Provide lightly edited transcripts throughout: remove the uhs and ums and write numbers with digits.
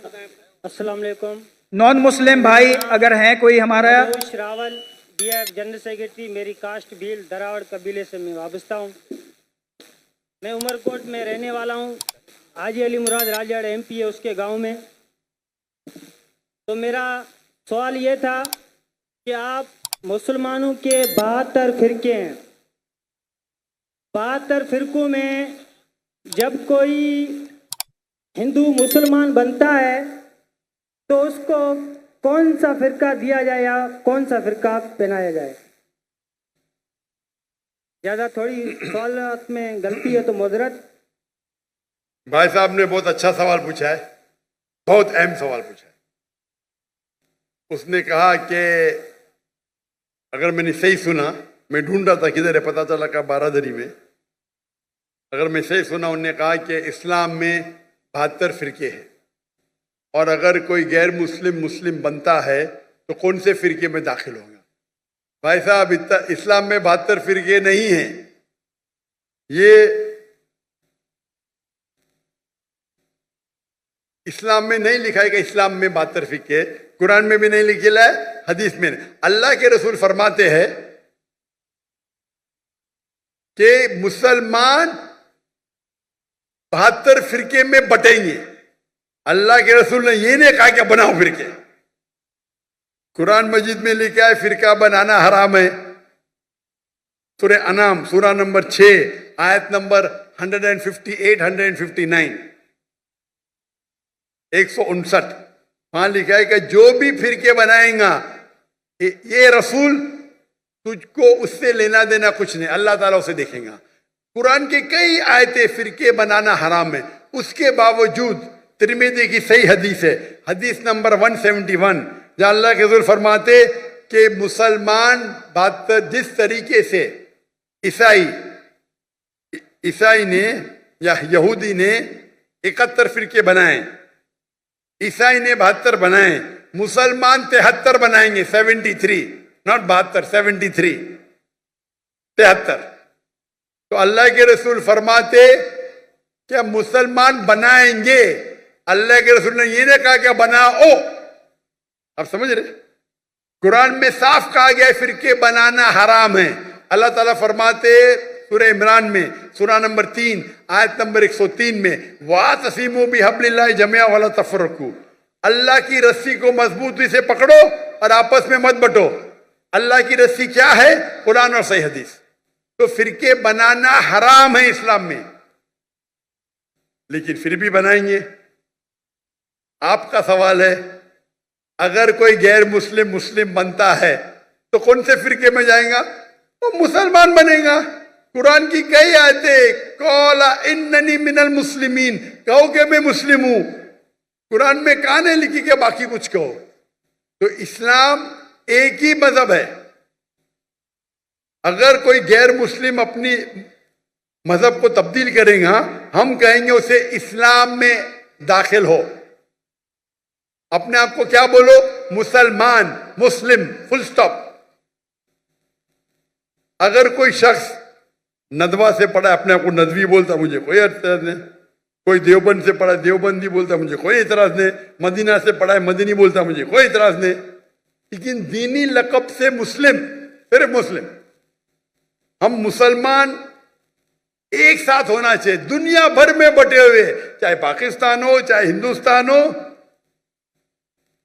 अस्सलाम वालेकुम। Non Muslim भाई अगर हैं कोई हमारा। Manoj Rawal, DF general secretary. मेरी कास्ट भील दरावड़ कबीले से मैं वाबस्ता हूँ। मैं उमरकोट में रहने वाला हूँ। हाजी अली मुराद राजड़ MP है उसके गांव में। तो मेरा सवाल ये था कि आप मुसलमानों के 72 फिरके हैं। 72 फिरकों में जब कोई हिंदू मुसलमान बनता है तो उसको कौन सा फिरका दिया जाए या कौन सा फिरका पहनाया जाए? ज़्यादा थोड़ी सवाल में गलती है तो मुजरत। भाई साहब ने बहुत अच्छा सवाल पूछा है, बहुत अहम सवाल पूछा है। उसने कहा कि अगर मैंने सही सुना, मैं ढूंढ रहा था किधर है, पता चला का बारादरी में। अगर मैं सही सुना, उन्होंने कहा कि इस्लाम में 72 फिरके हैं और अगर कोई गैर मुस्लिम मुस्लिम बनता है तो कौन से फिरके में दाखिल होगा। भाई साहब, इस्लाम में 72 फिरके नहीं हैं। ये इस्लाम में नहीं लिखा है कि इस्लाम में 72 फिरके, कुरान में भी नहीं लिखा है, हदीस में नहीं। अल्लाह के रसूल फरमाते हैं कि मुसलमान 72 फिरके में बटेंगे। अल्लाह के रसूल ने ये नहीं कहा कि बनाओ फिरके। कुरान मजीद में लिखा है फिरका बनाना हराम है। सूरह अनाम सूरा नंबर 6 आयत नंबर 158 159 159 वहां लिखा है कि जो भी फिरके बनाएगा ये रसूल तुझको उससे लेना देना कुछ नहीं, अल्लाह ताला उसे देखेगा। कुरान की कई आयतें फिरके बनाना हराम है, उसके बावजूद तिरमिज़ी की सही हदीस है, हदीस नंबर 171, जहां अल्लाह के रसूल फरमाते कि मुसलमान बात जिस तरीके से ईसाई ने या यहूदी ने 71 फिरके बनाए, ईसाई ने 72 बनाए, मुसलमान 73 बनाएंगे, 73, नॉट 72, 73, 73। तो अल्लाह के रसूल फरमाते क्या मुसलमान बनाएंगे, अल्लाह के रसूल ने ये नहीं कहा क्या बनाओ। आप समझ रहे? कुरान में साफ कहा गया है फिरके बनाना हराम है। अल्लाह ताला फरमाते सूरह इमरान में सूरा नंबर 3 आयत नंबर 103 में वातसिमू बिहब्लिल्लाहि जमिया वला तफरकू, अल्लाह की रस्सी को मजबूती से पकड़ो और आपस में मत बटो। अल्लाह की रस्सी क्या है? कुरान और सही हदीस। तो फिरके बनाना हराम है इस्लाम में, लेकिन फिर भी बनाएंगे। आपका सवाल है अगर कोई गैर मुस्लिम मुस्लिम बनता है तो कौन से फिरके में जाएगा? वो मुसलमान बनेगा। कुरान की कई आयतें कौला इन्ननी मिनल मुस्लिमीन, कहो कि मैं मुस्लिम हूं। कुरान में कहां नहीं लिखी कि बाकी कुछ कहो। तो इस्लाम एक ही मजहब है। अगर कोई गैर मुस्लिम अपनी मजहब को तब्दील करेगा, हम कहेंगे उसे इस्लाम में दाखिल हो। अपने आप को क्या बोलो? मुसलमान, मुस्लिम, फुल स्टॉप। अगर कोई शख्स नदवा से पढ़ा, अपने आप को नदवी बोलता, मुझे कोई एतराज नहीं। कोई देवबंद से पढ़ा, देवबंदी बोलता, मुझे कोई एतराज नहीं। मदीना से पढ़ा है, मदनी बोलता, मुझे कोई एतराज नहीं। लेकिन दीनी लक़ब से मुस्लिम, सिर्फ मुस्लिम। हम मुसलमान एक साथ होना चाहिए, दुनिया भर में बटे हुए, चाहे पाकिस्तान हो, चाहे हिंदुस्तान हो,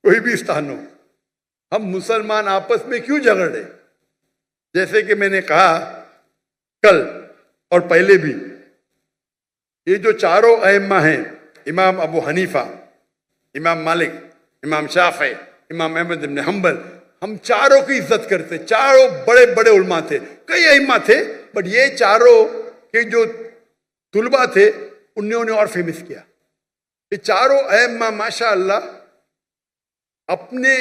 कोई भी स्थान हो। हम मुसलमान आपस में क्यों झगड़े? जैसे कि मैंने कहा कल और पहले भी, ये जो चारों अइम्मा हैं, इमाम अबू हनीफा, इमाम मालिक, इमाम शाफी, इमाम अहमद इब्न हंबल, हम चारों की इज्जत करते। चारों बड़े बड़े उलमा थे, कई अइम्मा थे, बट ये चारों के जो तुलबा थे उन्होंने और फेमस किया। ये चारों अइम्मा माशाअल्लाह अपने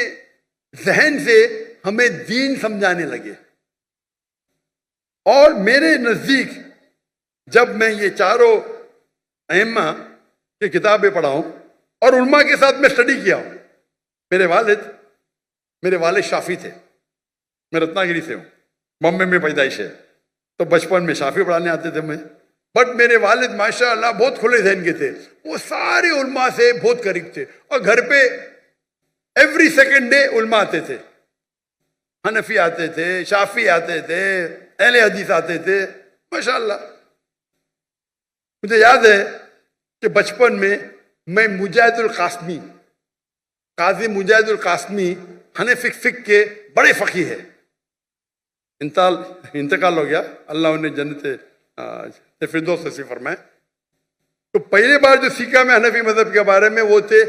जहन से हमें दीन समझाने लगे। और मेरे नजदीक जब मैं ये चारों अइम्मा की किताबें पढ़ा हूं और उलमा के साथ मैं स्टडी किया हूं, मेरे वालिद शाफी थे, मैं रत्नागिरी से हूं, बॉम्बे में पैदाइश है, तो बचपन में शाफी पढ़ाने आते थे। मैं बट मेरे वालिद माशाअल्लाह बहुत खुले ज़हन के थे, वो सारे उलमा से बहुत करीब थे और घर पे एवरी सेकेंड डे उलमा आते थे, हनफी आते थे, शाफी आते थे, अहले हदीस आते थे माशाअल्लाह। मुझे याद है कि बचपन में मैं मुजाहिदुल कासमी, काजी मुजाहिदुल कासमी हनफी फिक के बड़े फकी है, इंतकाल हो गया, अल्लाह उन्हें जन्नत फिरदौस नसीब फरमाए। तो पहले बार जो सीखा मैं हनफी मजहब के बारे में वो थे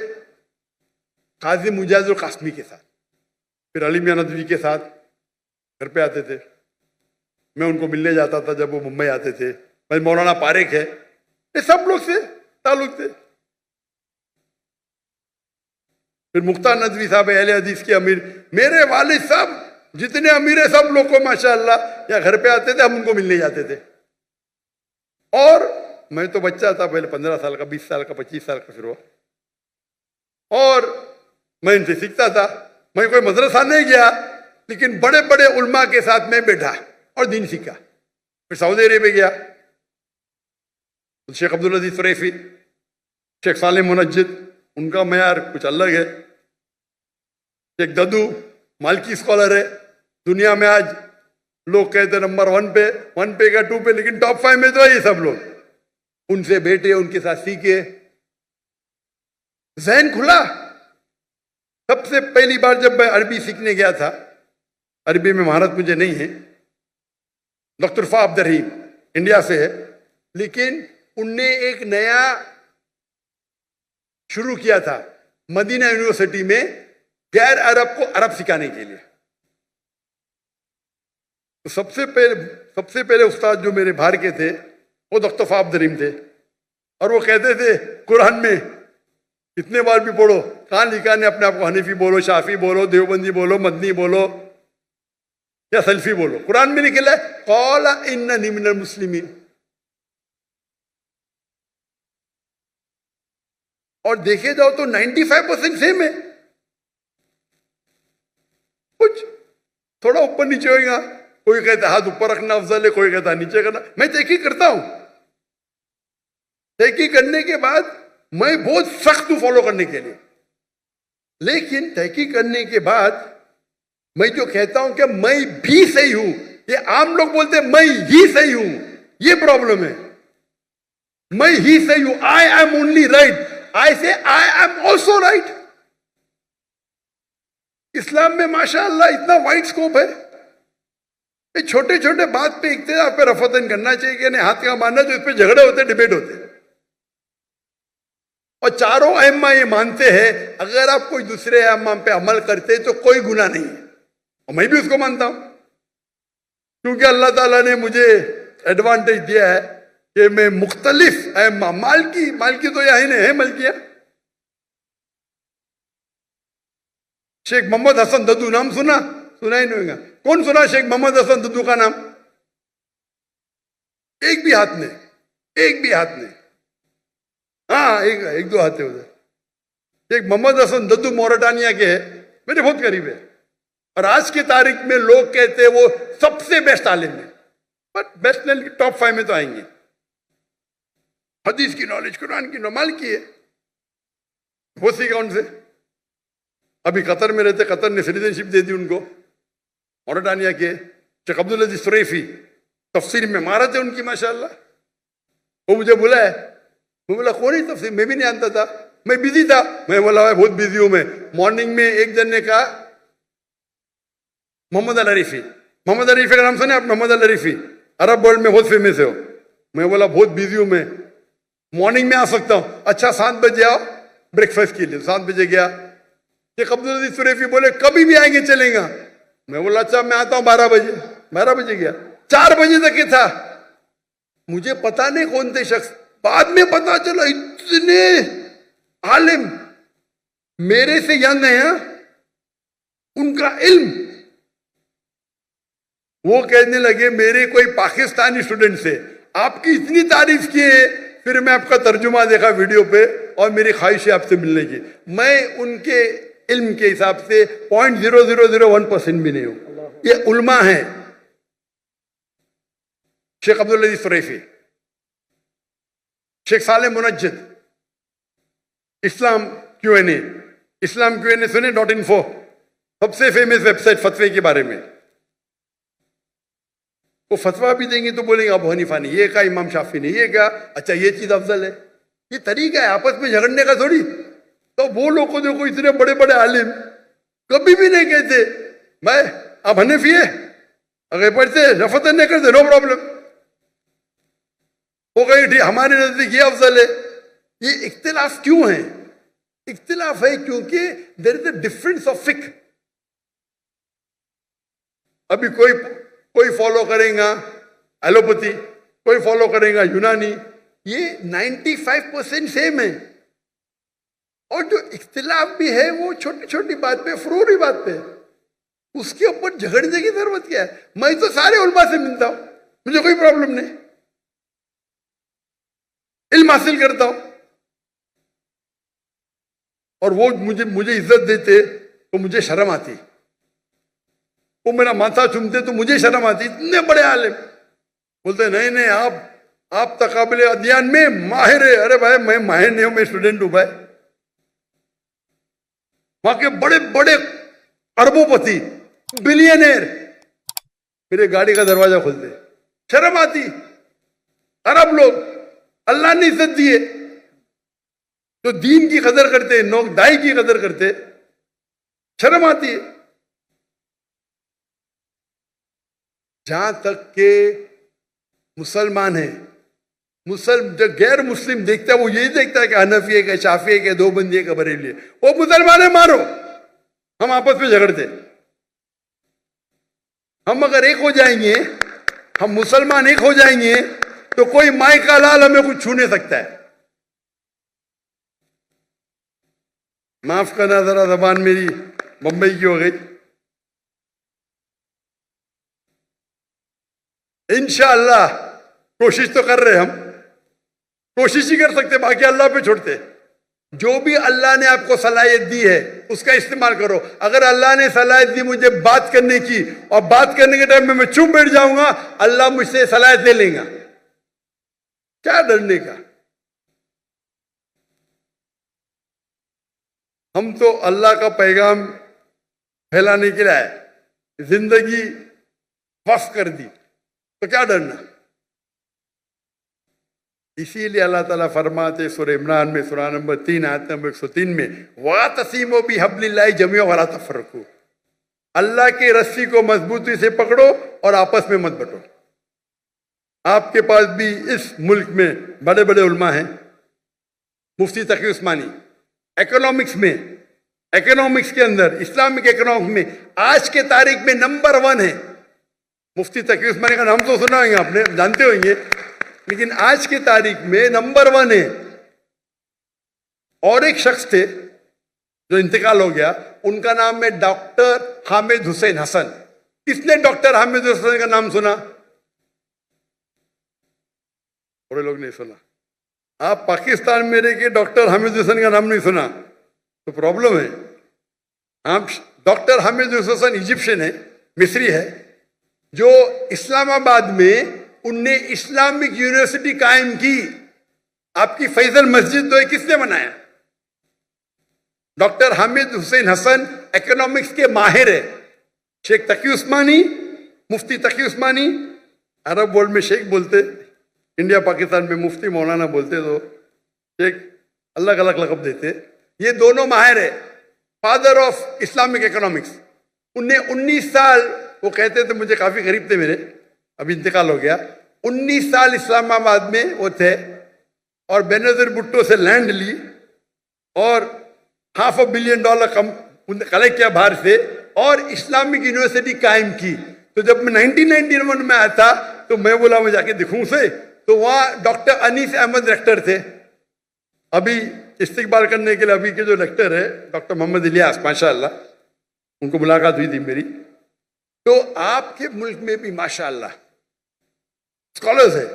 काजी मुजाहिदुल कासमी के साथ, फिर अली मियां नदवी के साथ घर पे आते थे, मैं उनको मिलने जाता था जब वो मुंबई आते थे। भाई मौलाना पारेख है, ये सब लोग से ताल्लुक थे। फिर मुख्तार नदवी साहब अहले हदीस के अमीर, मेरे वालिद साहब जितने अमीर है सब लोग को माशाअल्लाह या घर पे आते थे, हम उनको मिलने जाते थे। और मैं तो बच्चा था पहले, 15 साल का, 20 साल का, 25 साल का फिर हुआ, और मैं इनसे सीखता था। मैं कोई मदरसा नहीं गया, लेकिन बड़े बड़े उलमा के साथ मैं बैठा और दीन सीखा। फिर सऊदी अरेबिया गया, शेख अब्दुल अजीज सुरैफी, शेख सालिम मुनज्जिद, उनका मयार कुछ अलग है। शेख ददू मालकी स्कॉलर है, दुनिया में आज लोग कहते हैं नंबर 1 पे, 1 पे का 2 पे, लेकिन टॉप 5 में तो है ये सब लोग। उनसे बैठे, उनके साथ सीखे, जहन खुला। सबसे पहली बार जब मैं अरबी सीखने गया था, अरबी में महारत मुझे नहीं है, डॉक्टर फा अब्द रहीम इंडिया से है, लेकिन उनने एक नया शुरू किया था मदीना यूनिवर्सिटी में गैर अरब को अरब सिखाने के लिए। तो सबसे पहले उस्ताद जो मेरे बाहर के थे वो डॉक्टर फा अब्द रहीम थे, और वो कहते थे कुरान में कितने बार भी पढ़ो, कहाँ लिखा ने अपने आप को हनीफी बोलो, शाफी बोलो, देवबंदी बोलो, मदनी बोलो या सल्फी बोलो, कुरान में लिखा है कौला इन्ननी मिनल मुस्लिमीन। और देखे जाओ तो 95% सेम है, कुछ थोड़ा ऊपर नीचे होगा, कोई कहता हाथ ऊपर रखना अफजल है, कोई कहता नीचे करना। मैं तहकीक करता हूं, तहकीक करने के बाद मैं बहुत सख्त हूं फॉलो करने के लिए, लेकिन तहकीक करने के बाद मैं जो कहता हूं कि मैं भी सही हूं, ये आम लोग बोलते हैं मैं ही सही हूं, ये प्रॉब्लम है। मैं ही सही हूं, आई एम ओनली राइट, आई से आई एम ऑल्सो राइट। इस्लाम में माशाअल्लाह इतना वाइड स्कोप है, ये छोटे छोटे बात पे इख्तिलाफ पे रफतन करना चाहिए कि नहीं, हाथ का मानना, जो इस पे झगड़े होते, डिबेट होते। और चारों अहम्मा ये मानते हैं अगर आप कोई दूसरे अहम्मा पे अमल करते तो कोई गुनाह नहीं है, और मैं भी उसको मानता हूं, क्योंकि अल्लाह ताला ने मुझे एडवांटेज दिया है कि मैं मुख्तलिफ अहम्मा, मालकी तो यही नहीं है, मलकिया, शेख मोहम्मद हसन दद्दू नाम सुना ही नहीं होगा। कौन सुना शेख मोहम्मद हसन दद्दू का नाम? एक भी हाथ नहीं, हाँ एक दो हाथ है उधर। शेख मोहम्मद हसन दद्दू मोरटानिया के है, मेरे बहुत करीब है, और आज की तारीख में लोग कहते हैं वो सबसे बेस्ट आलिम है, बट बेस्ट नहीं, टॉप 5 में तो आएंगे। हदीस की नॉलेज, कुरान की नॉलेज की है, वो सीखा उनसे। अभी कतर में रहते, कतर ने सिटीजनशिप दे दी उनको, मोरटानिया के शेख अब्दुल अजीज सुरैफी, तफसीर में महारत है उनकी माशाअल्लाह। वो मुझे बोला है, मैं बोला कौन ही तफसीर, मैं भी नहीं जानता था, मैं बिजी था। मैं बोला भाई बहुत बिजी हूं मैं। मॉर्निंग में एक जन ने कहा मोहम्मद अल अरीफी का नाम सुने आप? मोहम्मद अल अरीफी अरब वर्ल्ड में बहुत फेमस है हो। मैं बोला बहुत बिजी हूं मैं, मॉर्निंग में आ सकता हूं? अच्छा 7 बजे आओ ब्रेकफास्ट के लिए। 7 बजे गया। शेख अब्दुल अजीज सुरैफी बोले कभी भी आएंगे चलेगा। मैं बोला अच्छा मैं आता हूं 12 बजे गया। 4 बजे तक ये था, मुझे पता नहीं कौन थे शख्स, बाद में पता चला इतने आलिम मेरे से यंग है, उनका इल्म। वो कहने लगे मेरे कोई पाकिस्तानी स्टूडेंट से आपकी इतनी तारीफ की है, फिर मैं आपका तर्जुमा देखा वीडियो पे और मेरी ख्वाहिश है आपसे मिलने की। मैं उनके इल्म के हिसाब से 0.0001% भी नहीं हूं। ये उल्मा है। शेख अब्दुल अजीज सुरैफी शेख साले मुनज्जिद, इस्लाम Q&A, इस्लाम Q&A सुने .info, सबसे फेमस वेबसाइट फतवे के बारे में। वो फतवा भी देंगे तो बोलेंगे अबू हनीफा ने ये कहा, इमाम शाफी ने ये कहा, अच्छा ये चीज अफजल है। ये तरीका है आपस में झगड़ने का थोड़ी। तो वो लोग को देखो, इतने बड़े बड़े आलिम कभी भी नहीं कहते भाई आप हनीफी है, अगर पढ़ते रफत नहीं करते नो प्रॉब्लम, वो कहीं ठीक हमारे नजदीक ये अफजल है। ये इख्तिलाफ क्यों है? इख्तिलाफ है क्योंकि there is a difference of फिक। अभी कोई फॉलो करेगा एलोपैथी, कोई फॉलो करेगा यूनानी, ये 95% सेम है। और जो इख्तिलाफ भी है वो छोटी छोटी बात पे, फरूरी बात पे, उसके ऊपर झगड़ने की जरूरत क्या है? मैं तो सारे उलमा से मिलता हूं, मुझे कोई प्रॉब्लम नहीं, इल्म हासिल करता हूं, और वो मुझे इज्जत देते तो मुझे शर्म आती, वो मेरा माथा चूमते तो मुझे शर्म आती। इतने बड़े आलिम बोलते नहीं नहीं आप तकाबले अध्ययन में माहिर है। अरे भाई मैं माहिर नहीं हूं, मैं स्टूडेंट हूं भाई। वहां के बड़े बड़े अरबोपति, बिलियनर मेरे गाड़ी का दरवाजा खोलते, शर्म आती। अरब लोग अल्लाह ने इज्जत दी है, जो दीन की कदर करते, नौक दाई की कदर करते, शर्म आती है। जहां तक के मुसलमान है, जो गैर मुस्लिम देखता है वो यही देखता है कि हनफी है, कि शाफी है, कि देवबंदी है, कि बरेली है। वो मुसलमान है मारो, हम आपस में झगड़ते। हम अगर एक हो जाएंगे, हम मुसलमान एक हो जाएंगे तो कोई माई का लाल हमें कुछ छू नहीं सकता है। माफ करना जरा जबान मेरी मुंबई की हो गई। इंशाअल्लाह कोशिश तो कर रहे, हम कोशिश ही कर सकते, बाकी अल्लाह पे छोड़ते। जो भी अल्लाह ने आपको सलाहियत दी है उसका इस्तेमाल करो। अगर अल्लाह ने सलाहियत दी मुझे बात करने की, और बात करने के टाइम में मैं चुप बैठ जाऊंगा, अल्लाह मुझसे सलाहियत ले लेगा, क्या डरने का। हम तो अल्लाह का पैगाम फैलाने के लिए आए, जिंदगी वक्फ कर दी तो क्या डरना। इसीलिए अल्लाह ताला फरमाते सूरह इमरान में, सूरह नंबर 3 आयत नंबर 103 में, वातसीमो बिहब्लिल्लाहि जमीअन वला तफरकू, अल्लाह की रस्सी को मजबूती से पकड़ो और आपस में मत बंटो। आपके पास भी इस मुल्क में बड़े बड़े उलमा हैं। मुफ्ती तकी उस्मानी इकोनॉमिक्स के अंदर, इस्लामिक इकोनॉमिक्स में आज के तारीख में नंबर 1 है। मुफ्ती तकी उस्मानी का नाम तो सुना होंगे आपने, जानते होंगे, लेकिन आज की तारीख में नंबर 1 है। और एक शख्स थे जो इंतकाल हो गया, उनका नाम है डॉक्टर हामिद हुसैन हसन। किसने डॉक्टर हामिद हुसैन का नाम सुना? थोड़े लोग नहीं सुना। आप पाकिस्तान में रह के डॉक्टर हामिद हुसैन का नाम नहीं सुना तो प्रॉब्लम है। आप डॉक्टर हामिद हुसैन इजिप्शियन है, मिस्री है, जो इस्लामाबाद में उनने इस्लामिक यूनिवर्सिटी कायम की। आपकी फैजल मस्जिद तो है, किसने बनाया? डॉक्टर हामिद हुसैन हसन इकोनॉमिक्स के माहिर है। शेख तकी उस्मानी, मुफ्ती तकी उस्मानी, अरब वर्ल्ड में शेख बोलते, इंडिया पाकिस्तान में मुफ्ती मौलाना बोलते, तो शेख अलग अलग लक़ब देते। ये दोनों माहिर है, फादर ऑफ इस्लामिक इकोनॉमिक्स। उनने 19 साल, वो कहते थे, मुझे काफी करीब थे मेरे, अभी इंतकाल हो गया, 19 साल इस्लामाबाद में वो थे और बेनजीर भुट्टो से लैंड ली और $500 मिलियन कलेक्ट किया बाहर से और इस्लामिक यूनिवर्सिटी कायम की। तो जब मैं 1991 में आया था तो मैं बोला मैं जाके दिखूं से, तो वहाँ डॉक्टर अनीस अहमद रेक्टर थे। अभी इस्तिकबाल करने के लिए अभी के जो लेक्चर है डॉक्टर मोहम्मद इलियास, माशाअल्लाह, उनको मुलाकात हुई थी मेरी। तो आपके मुल्क में भी माशाअल्लाह स्कॉलर्स है।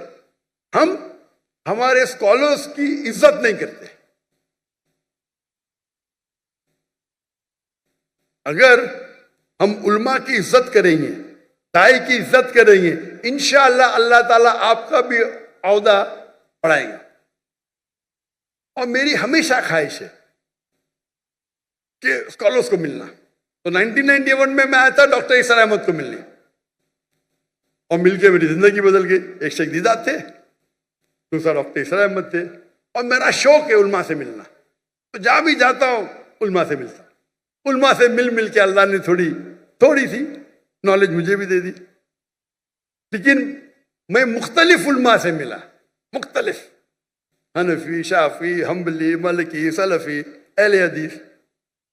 हम हमारे स्कॉलर्स की इज्जत नहीं करते। अगर हम उल्मा की इज्जत करेंगे, दाई की इज्जत करेंगे, इंशाअल्लाह अल्लाह ताला आपका भी औहदा बढ़ाएगा। और मेरी हमेशा ख्वाहिश है कि स्कॉलर्स को मिलना। तो 1991 में मैं आया था डॉक्टर इरशाद अहमद को मिलने, और मिलके मेरी जिंदगी बदल गई। एक शेख दीदात थे, दूसरा डॉक्टर इरशाद अहमद थे, और मेरा शौक है उल्मा से मिलना। तो जहां भी जाता हूं उल्मा से मिलता, उल्मा से मिल के अल्लाह ने थोड़ी सी नॉलेज मुझे भी दे दी। लेकिन मैं मुख्तलिफ उल्मा से मिला, मुख्तलिफ, हनफी, शाफी, हम्बली, मलकी, सलफी, अहले हदीस,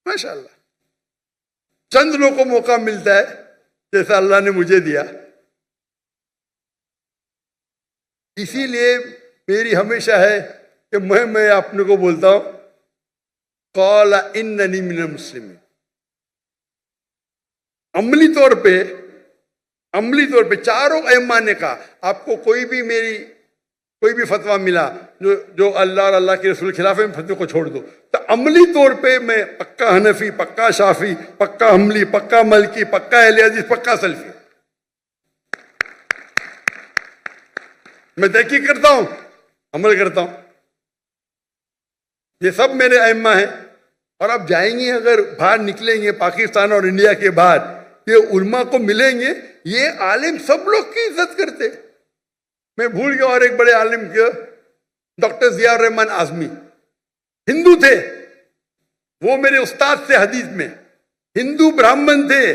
माशाअल्लाह। चंद लोगों को मौका मिलता है जैसा अल्लाह ने मुझे दिया। इसीलिए मेरी हमेशा है कि मैं अपने को बोलता हूं क़ाला इन्ननी मिनल मुस्लिमीन। अमली तौर पे चारों अइम्मा ने कहा, आपको कोई भी फतवा मिला जो अल्लाह और अल्लाह के रसूल के खिलाफ है, फतवे को छोड़ दो। तो अमली तौर पे मैं पक्का हनफी, पक्का शाफी, पक्का हमली, पक्का मलकी, पक्का अहले हदीस, पक्का सलफी। मैं तहकीक करता हूं, अमल करता हूं। ये सब मेरे अइम्मा हैं। और अब जाएंगे, अगर बाहर निकलेंगे पाकिस्तान और इंडिया के बाहर, ये उल्मा को मिलेंगे, ये आलिम सब लोग की इज्जत करते। मैं भूल गया और एक बड़े आलिम के डॉक्टर जियाउर रहमान आजमी, हिंदू थे, वो मेरे उस्ताद थे हदीस में, हिंदू ब्राह्मण थे।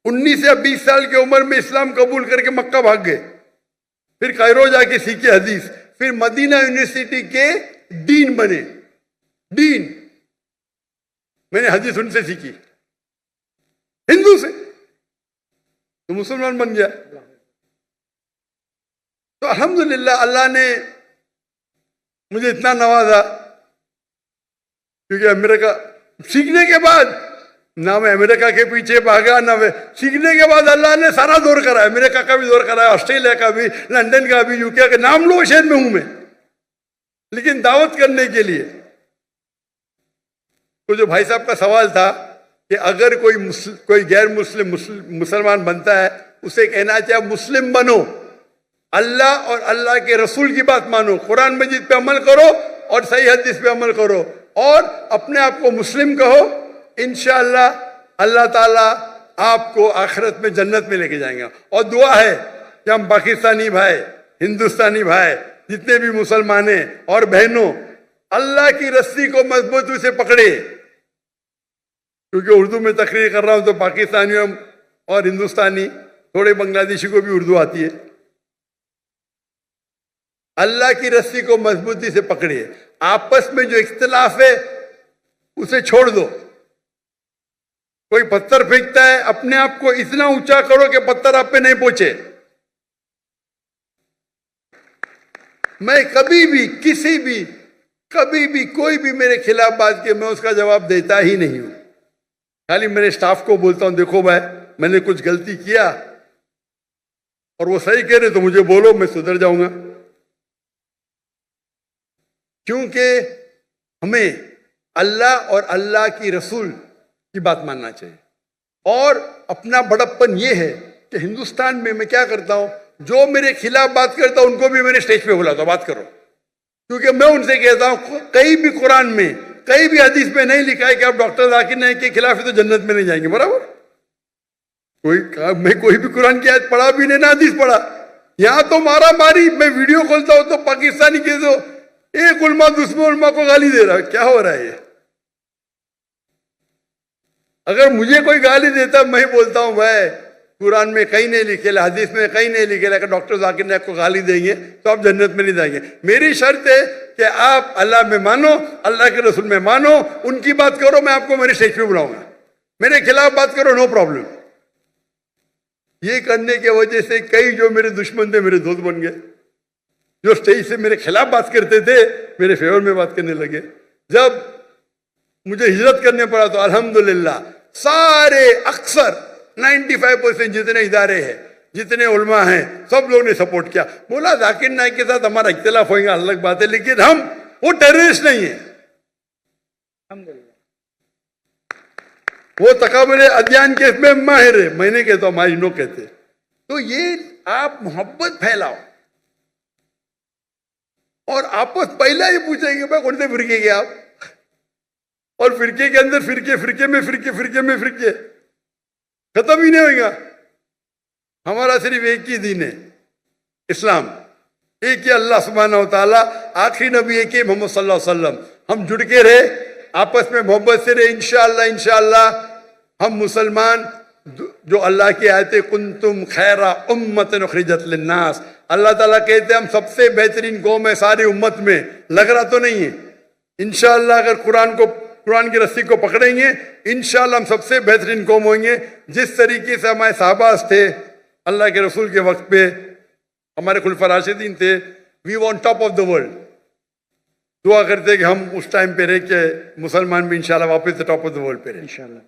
19 या 20 साल की उम्र में इस्लाम कबूल करके मक्का भाग गए, फिर कायरो जाके सीखे हदीस, फिर मदीना यूनिवर्सिटी के डीन बने। डीन, मैंने हदीस उनसे सीखी, हिंदू से, तो मुसलमान बन गया। तो अल्हम्दुलिल्लाह अल्लाह ने मुझे इतना नवाजा, क्योंकि अमेरिका सीखने के बाद ना मैं अमेरिका के पीछे भागा, ना मैं सीखने के बाद अल्लाह ने सारा दौर कराया, अमेरिका का भी दौर कराया, ऑस्ट्रेलिया का भी, लंदन का भी, यूके का, नाम लो शहर में हूं मैं, लेकिन दावत करने के लिए। तो जो भाई साहब का सवाल था कि अगर कोई गैर मुसलमान बनता है, उसे कहना चाहिए मुस्लिम बनो, अल्लाह और अल्लाह के रसूल की बात मानो, कुरान मजीद पे अमल करो और सही हदीस पे अमल करो, और अपने आप को मुस्लिम कहो। इंशाअल्लाह अल्लाह ताला आपको आखिरत में जन्नत में लेके जाएंगे। और दुआ है कि हम पाकिस्तानी भाई, हिंदुस्तानी भाई, जितने भी मुसलमान हैं और बहनों, अल्लाह की रस्सी को मजबूती से पकड़े। क्योंकि उर्दू में तकरीर कर रहा हूं तो पाकिस्तानियों और हिंदुस्तानी, थोड़े बांग्लादेशी को भी उर्दू आती है। अल्लाह की रस्सी को मजबूती से पकड़िए, आपस में जो इख्तिलाफ है उसे छोड़ दो। कोई पत्थर फेंकता है, अपने आप को इतना ऊंचा करो कि पत्थर आप पे नहीं पहुंचे। मैं कभी भी कोई भी मेरे खिलाफ बात के, मैं उसका जवाब देता ही नहीं हूं। खाली मेरे स्टाफ को बोलता हूं, देखो भाई मैंने कुछ गलती किया और वो सही कह रहे तो मुझे बोलो, मैं सुधर जाऊंगा। क्योंकि हमें अल्लाह और अल्लाह की रसूल की बात मानना चाहिए। और अपना बड़प्पन यह है कि हिंदुस्तान में मैं क्या करता हूं, जो मेरे खिलाफ बात करता हूं उनको भी मैंने स्टेज पे बुलाता हूं, बात करो। क्योंकि मैं उनसे कहता हूं, कहीं भी कुरान में, कहीं भी हदीस में नहीं लिखा है कि आप डॉक्टर जाकिर नाइक के खिलाफ है तो जन्नत में नहीं जाएंगे, बराबर। मैं कोई भी कुरान की आयत पढ़ा भी नहीं, ना हदीस पढ़ा। यहां तो मारा मारी, मैं वीडियो खोलता हूं तो पाकिस्तानी के तो एक उल्मा दूसरे उल्मा को गाली दे रहा है। क्या हो रहा है ये? अगर मुझे कोई गाली देता, मैं बोलता हूं भाई कुरान में कहीं नहीं लिखे, हदीस में कहीं नहीं लिखे, अगर डॉक्टर जाकिर नाइक को गाली देंगे तो आप जन्नत में नहीं जाएंगे। मेरी शर्त है कि आप अल्लाह में मानो, अल्लाह के रसूल में मानो, उनकी बात करो, मैं आपको मेरे स्टेज पे बुलाऊंगा। मेरे खिलाफ बात करो, नो प्रॉब्लम। ये करने की वजह से कई जो मेरे दुश्मन थे मेरे दोस्त बन गए। जो स्टेज से मेरे खिलाफ बात करते थे, मेरे फेवर में बात करने लगे। जब मुझे हिजरत करने पड़ा तो अल्हम्दुलिल्लाह सारे, अक्सर 95% जितने इदारे हैं, जितने उलमा हैं, सब लोगों ने सपोर्ट किया। बोला जाकिर नाइक के साथ हमारा इख्तिलाफ होगा अलग बात है, लेकिन हम वो टेररिस्ट नहीं है। वो तकाबुल अध्ययन केस में माहिर है, मैंने कहता हूं, माहिर नो कहते। तो ये आप मोहब्बत फैलाओ। और आपस पहला ही पूछेंगे भाई कौन से फिरके के आप, और फिरके के अंदर फिरके, फिरके में फिरके, फिरके में फिरके, खत्म ही नहीं होगा। हमारा सिर्फ एक ही दीन है, इस्लाम, एक ही अल्लाह सुब्हानहू व तआला, आखिरी नबी एक ही मोहम्मद सल्लल्लाहु अलैहि वसल्लम। हम जुड़ के रहे, आपस में मोहब्बत से रहे, इंशाअल्लाह इंशाअल्लाह हम मुसलमान जो अल्लाह की आयते कुंतुम खैरा उम्मतन उखरिजत लिन्नास, अल्लाह ताला कहते हैं हम सबसे बेहतरीन कौम है सारी उम्मत में, लग रहा तो नहीं है। इंशाअल्लाह अगर कुरान की रस्सी को पकड़ेंगे, इंशाअल्लाह हम सबसे बेहतरीन कौम होंगे। जिस तरीके से हमारे साहबाज थे अल्लाह के रसूल के वक्त पे, हमारे खुलफा राशिदीन थे, we on top of the world. दुआ करते कि हम उस टाइम पे रह के मुसलमान भी इंशाल्लाह वापस टॉप ऑफ द वर्ल्ड पे रहे इंशाल्लाह।